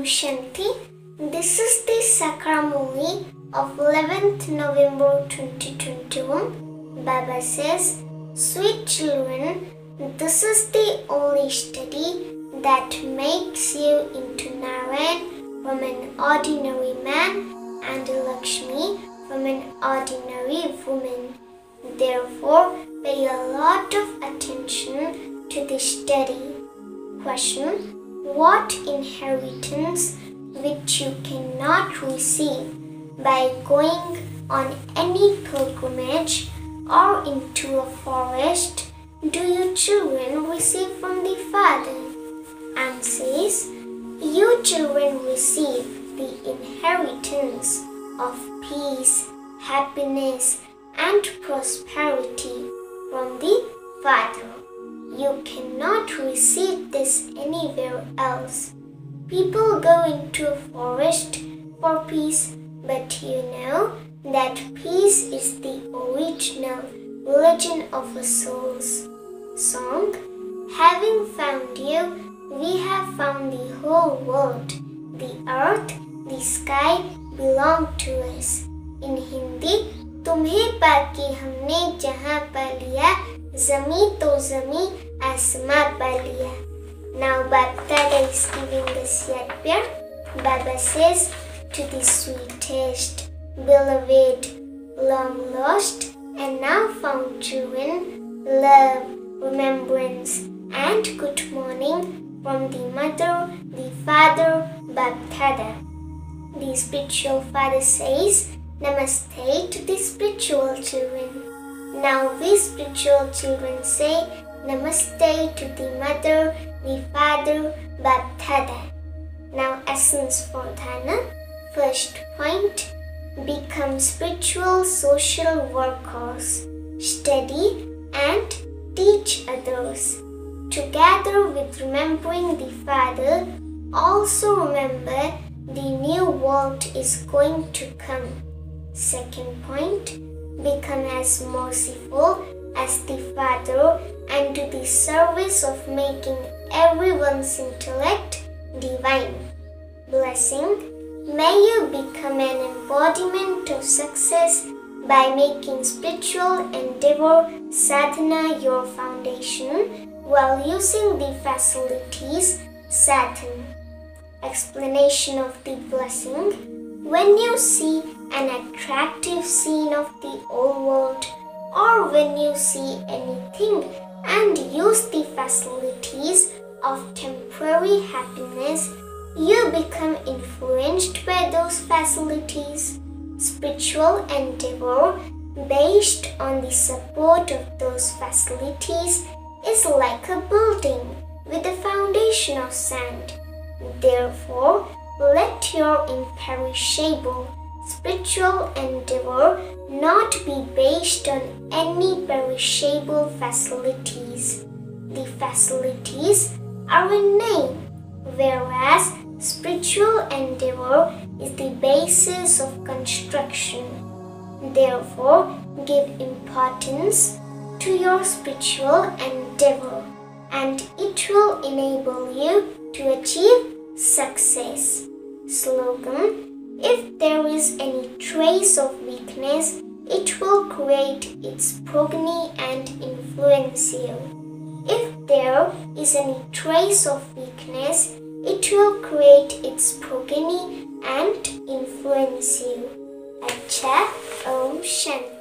Shanti. This is the Sakramuni of 11th November 2021. Baba says, "Sweet children, this is the only study that makes you into Narayan from an ordinary man and Lakshmi from an ordinary woman. Therefore, pay a lot of attention to this study." Question: what inheritance which you cannot receive by going on any pilgrimage or into a forest do you children receive from the Father? Answers: you children receive the inheritance of peace, happiness, and prosperity from the Father. You cannot receive this anywhere else. People go into a forest for peace, but you know that peace is the original religion of the souls. Song: having found you, we have found the whole world. The earth, the sky belong to us. In Hindi: तुम्हें पाके हमने जहां पा लिया, ज़मी तो ज़मी आसमां पा लिया. Now Baba is giving us yadpyar. Baba says, to the sweetest, beloved, long lost and now found children, love, remembrance and good morning from the mother, the father, Baba. The spiritual father says, Namaste to the spiritual children. Now we spiritual children say, Namaste to the mother, the father, Baba. Now essence for Dhana. First point: become spiritual social workers. Study and teach others. Together with remembering the Father, also remember the new world is going to come. Second point: become as merciful as the Father and do the service of making everyone's intellect divine. Blessing: may you become an embodiment of success by making spiritual endeavor sadhana your foundation while using the facilities sadhana. Explanation of the blessing: when you see an attractive scene of the old world, or when you see anything and use the facilities of temporary happiness, you become influenced by those facilities. Spiritual endeavor based on the support of those facilities is like a building with a foundation of sand. Therefore, let your imperishable spiritual endeavor not be based on any perishable facilities. The facilities are a name, whereas spiritual endeavor is the basis of construction. Therefore, give importance to your spiritual endeavor, and it will enable you to achieve success. Slogan: if there is any trace of weakness, it will create its progeny and influence you. If there is any trace of weakness, it will create its progeny and influence you. Acha, Om Shanti.